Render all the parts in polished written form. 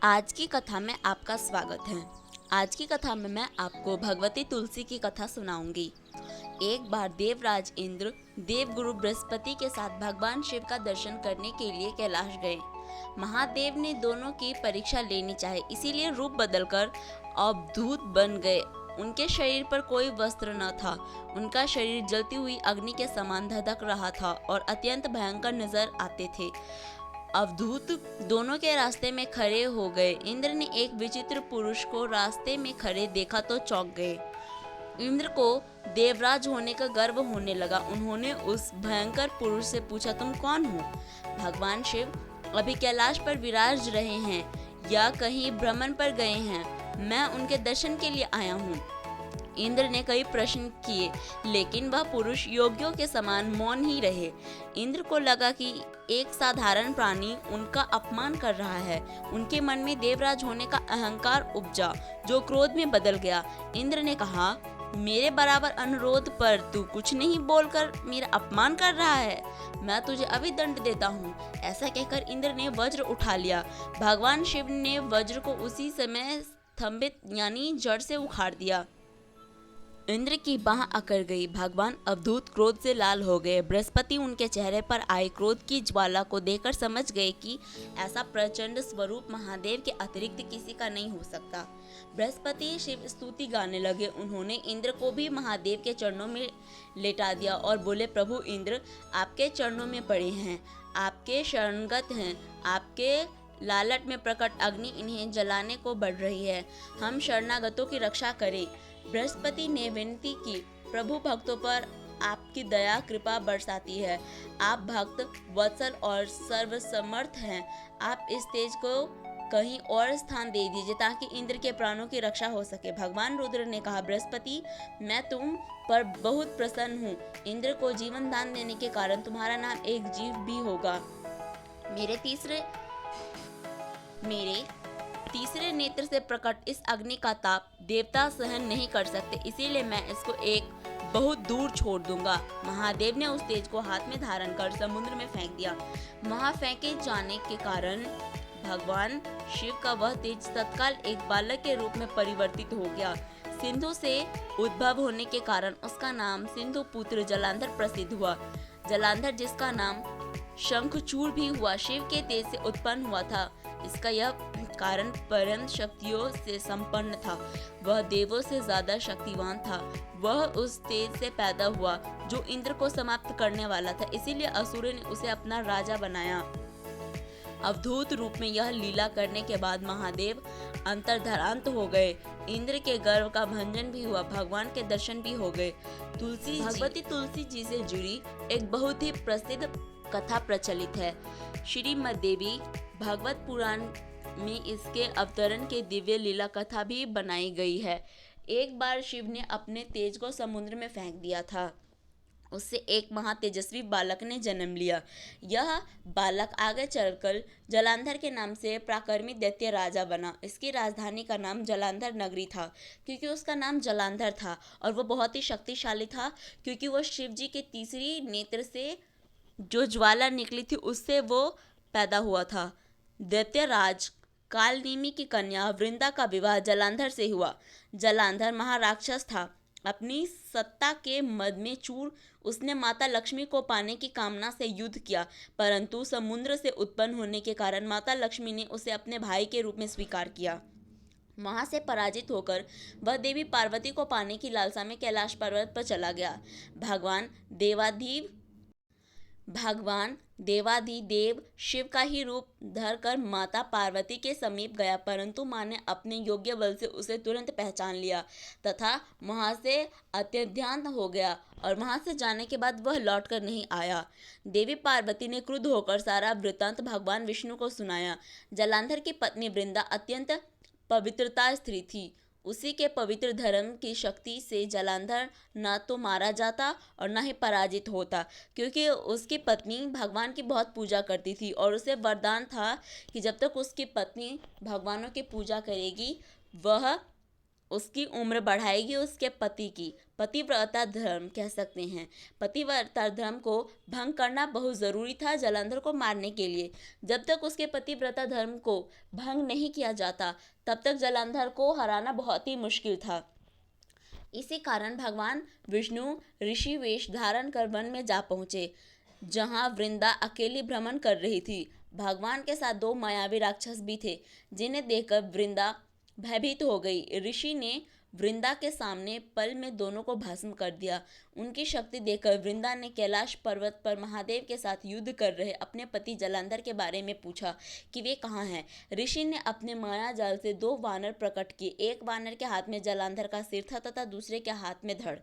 आज की कथा में आपका स्वागत है। आज की कथा में मैं आपको भगवती तुलसी की कथा सुनाऊंगी। एक बार देवराज इंद्र देवगुरु बृहस्पति के साथ भगवान शिव का दर्शन करने के लिए कैलाश गए। महादेव ने दोनों की परीक्षा लेनी चाहिए, इसीलिए रूप बदलकर अवधूत बन गए। उनके शरीर पर कोई वस्त्र न था। उनका शरीर जलती हुई अग्नि के समान धधक रहा था और अत्यंत भयंकर नजर आते थे। अवधूत दोनों के रास्ते में खड़े हो गए। इंद्र ने एक विचित्र पुरुष को रास्ते में खड़े देखा तो चौंक गए। इंद्र को देवराज होने का गर्व होने लगा। उन्होंने उस भयंकर पुरुष से पूछा, तुम कौन हो? भगवान शिव अभी कैलाश पर विराज रहे हैं या कहीं भ्रमण पर गए हैं? मैं उनके दर्शन के लिए आया हूँ। इंद्र ने कई प्रश्न किए, लेकिन वह पुरुष योगियों के समान मौन ही रहे। इंद्र को लगा कि एक साधारण प्राणी उनका अपमान कर रहा है। उनके मन में देवराज होने का अहंकार उपजा, जो क्रोध में बदल गया। इंद्र ने कहा, मेरे बराबर अनुरोध पर तू कुछ नहीं बोलकर मेरा अपमान कर रहा है। मैं तुझे अभी दंड देता हूँ। ऐसा कहकर इंद्र ने वज्र उठा लिया। भगवान शिव ने वज्र को उसी समय स्तंभित यानी जड़ से उखाड़ दिया। इंद्र की बाह अकड़ गई। भगवान अवधूत क्रोध से लाल हो गए। बृहस्पति उनके चेहरे पर आए क्रोध की ज्वाला को देखकर समझ गए कि ऐसा प्रचंड स्वरूप महादेव के अतिरिक्त किसी का नहीं हो सकता। बृहस्पति शिव स्तुति गाने लगे। उन्होंने इंद्र को भी महादेव के चरणों में लेटा दिया और बोले, प्रभु इंद्र, आपके चरणों में पड़े हैं, आपके शरणगत हैं। आपके लालट में प्रकट अग्नि इन्हें जलाने को बढ़ रही है। हम शरणागतों की रक्षा करें। बृहस्पति ने विनती की, प्रभु भक्तों पर आपकी दया कृपा बरसाती है। आप भक्त वत्सल और सर्वसमर्थ हैं। आप इस तेज को कहीं और स्थान दे दीजिए ताकि इंद्र के प्राणों की रक्षा हो सके। भगवान रुद्र ने कहा, बृहस्पति, मैं तुम पर बहुत प्रसन्न हूँ। इंद्र को जीवन दान देने के कारण तुम्हारा नाम एक जीव भी होगा। मेरे तीसरे नेत्र से प्रकट इस अग्नि का ताप देवता सहन नहीं कर सकते, इसीलिए मैं इसको एक बहुत दूर छोड़ दूंगा। महादेव ने उस तेज को हाथ में धारण कर समुद्र में फेंक दिया। वहां फेंके जाने के कारण भगवान शिव का वह तेज तत्काल एक बालक के रूप में परिवर्तित हो गया। सिंधु से उद्भव होने के कारण उसका नाम सिंधु पुत्र जलांधर प्रसिद्ध हुआ। जलांधर, जिसका नाम शंखचूड़ भी हुआ, शिव के तेज से उत्पन्न हुआ था। इसका यह कारण परम शक्तियों से संपन्न था। वह देवों से ज्यादा शक्तिवान था। वह उस तेज से पैदा हुआ जो इंद्र को समाप्त करने वाला था, इसीलिए असुरों ने उसे अपना राजा बनाया। अवधूत रूप में यह लीला करने के बाद महादेव अंतर्धारांत हो गए। इंद्र के गर्व का भंजन भी हुआ। भगवान के दर्शन भी हो गए। भगवती तुलसी जी से जुड़ी एक बहुत ही प्रसिद्ध कथा प्रचलित है। श्रीमद् देवी भागवत पुराण में इसके अवतरण के दिव्य लीला कथा भी बनाई गई है। एक बार शिव ने अपने तेज को समुद्र में फेंक दिया था। उससे एक महातेजस्वी बालक ने जन्म लिया। यह बालक आगे चलकर जलांधर के नाम से प्राक्रमित दैत्य राजा बना। इसकी राजधानी का नाम जलांधर नगरी था, क्योंकि उसका नाम जलांधर था, और वह बहुत ही शक्तिशाली था, क्योंकि वह शिव जी के तीसरी नेत्र से जो ज्वाला निकली थी उससे वो पैदा हुआ था। दैत्यराज कालनेमि की कन्या वृंदा का विवाह जलांधर से हुआ। जलांधर महाराक्षस था। अपनी सत्ता के मद में चूर उसने माता लक्ष्मी को पाने की कामना से युद्ध किया, परंतु समुद्र से उत्पन्न होने के कारण माता लक्ष्मी ने उसे अपने भाई के रूप में स्वीकार किया। वहां से पराजित होकर वह देवी पार्वती को पाने की लालसा में कैलाश पर्वत पर चला गया। भगवान देवाधिदेव शिव का ही रूप धरकर माता पार्वती के समीप गया, परंतु मां ने अपने योग्य बल से उसे तुरंत पहचान लिया तथा वहां से अत्यध्यान हो गया, और वहां से जाने के बाद वह लौटकर नहीं आया। देवी पार्वती ने क्रुद्ध होकर सारा वृत्तांत भगवान विष्णु को सुनाया। जलांधर की पत्नी वृंदा अत्यंत पवित्रता स्त्री थी। उसी के पवित्र धर्म की शक्ति से जलांधर न तो मारा जाता और न ही पराजित होता, क्योंकि उसकी पत्नी भगवान की बहुत पूजा करती थी और उसे वरदान था कि जब तक उसकी पत्नी भगवानों की पूजा करेगी वह उसकी उम्र बढ़ाएगी उसके पति की। पतिव्रता धर्म कह सकते हैं। पतिव्रता धर्म को भंग करना बहुत ज़रूरी था जलंधर को मारने के लिए। जब तक उसके पतिव्रता धर्म को भंग नहीं किया जाता तब तक जलंधर को हराना बहुत ही मुश्किल था। इसी कारण भगवान विष्णु ऋषि वेश धारण कर वन में जा पहुँचे, जहाँ वृंदा अकेली भ्रमण कर रही थी। भगवान के साथ 2 मायावी राक्षस भी थे, जिन्हें देखकर वृंदा भयभीत हो गई। ऋषि ने वृंदा के सामने पल में दोनों को भस्म कर दिया। उनकी शक्ति देखकर वृंदा ने कैलाश पर्वत पर महादेव के साथ युद्ध कर रहे अपने पति जलंधर के बारे में पूछा कि वे कहाँ हैं। ऋषि ने अपने माया जाल से 2 वानर प्रकट किए। एक वानर के हाथ में जलंधर का सिर था तथा दूसरे के हाथ में धड़।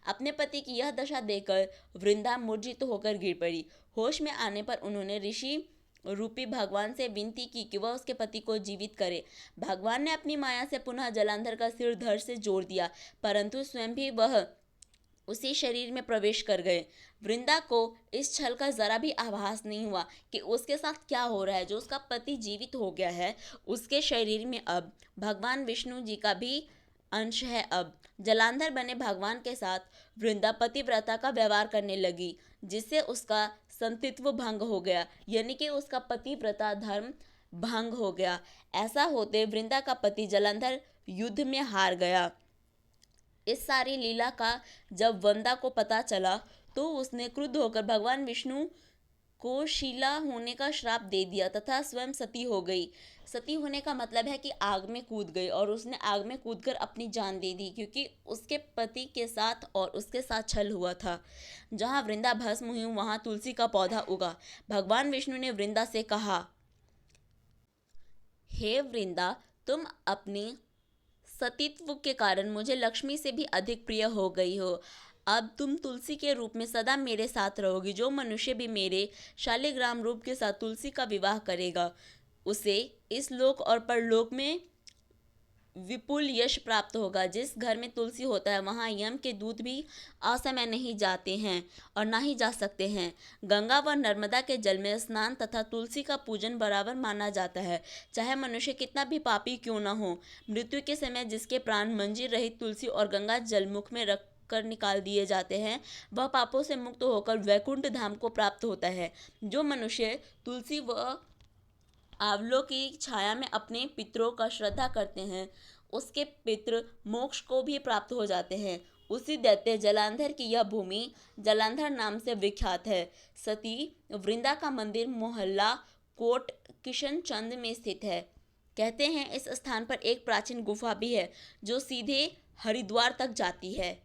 अपने पति की यह दशा देखकर वृंदा मूर्छित होकर गिर पड़ी। होश में आने पर उन्होंने ऋषि रूपी भगवान से विनती की कि वह उसके पति को जीवित करे। भगवान ने अपनी माया से पुनः जलंधर का सिर धड़ से जोड़ दिया, परंतु स्वयं भी वह उसी शरीर में प्रवेश कर गए। वृंदा को इस छल का जरा भी आभास नहीं हुआ कि उसके साथ क्या हो रहा है। जो उसका पति जीवित हो गया है, उसके शरीर में अब भगवान विष्णु जी का भी अंश है। अब जलंधर बने भगवान के साथ वृंदा पतिव्रता का व्यवहार करने लगी, जिससे उसका संततित्व भंग हो गया, यानी कि उसका पतिव्रता धर्म भंग हो गया। ऐसा होते वृंदा का पति जलंधर युद्ध में हार गया। इस सारी लीला का जब वंदा को पता चला तो उसने क्रुद्ध होकर भगवान विष्णु को शीला होने का श्राप दे दिया तथा स्वयं सती हो गई। सती होने का मतलब है कि आग में कूद गई, और उसने आग में कूदकर अपनी जान दे दी, क्योंकि उसके पति के साथ और उसके साथ छल हुआ था। जहाँ वृंदा भस्म हुई वहाँ तुलसी का पौधा उगा। भगवान विष्णु ने वृंदा से कहा, हे वृंदा, तुम अपनी सतीत्व के कारण मुझे लक्ष्मी से भी अधिक प्रिय हो गई हो। अब तुम तुलसी के रूप में सदा मेरे साथ रहोगी। जो मनुष्य भी मेरे शालिग्राम रूप के साथ तुलसी का विवाह करेगा, उसे इस लोक और परलोक में विपुल यश प्राप्त होगा। जिस घर में तुलसी होता है वहाँ यम के दूत भी असमय नहीं जाते हैं और ना ही जा सकते हैं। गंगा व नर्मदा के जल में स्नान तथा तुलसी का पूजन बराबर माना जाता है, चाहे मनुष्य कितना भी पापी क्यों न हो। मृत्यु के समय जिसके प्राण मंजीर रहित तुलसी और गंगा जल मुख में रख कर निकाल दिए जाते हैं, वह पापों से मुक्त होकर वैकुंठ धाम को प्राप्त होता है। जो मनुष्य तुलसी व आंवलों की छाया में अपने पितरों का श्रद्धा करते हैं, उसके पितृ मोक्ष को भी प्राप्त हो जाते हैं। उसी दैत्य जलंधर की यह भूमि जलंधर नाम से विख्यात है। सती वृंदा का मंदिर मोहल्ला कोट किशनचंद में स्थित है। कहते हैं इस स्थान पर एक प्राचीन गुफा भी है जो सीधे हरिद्वार तक जाती है।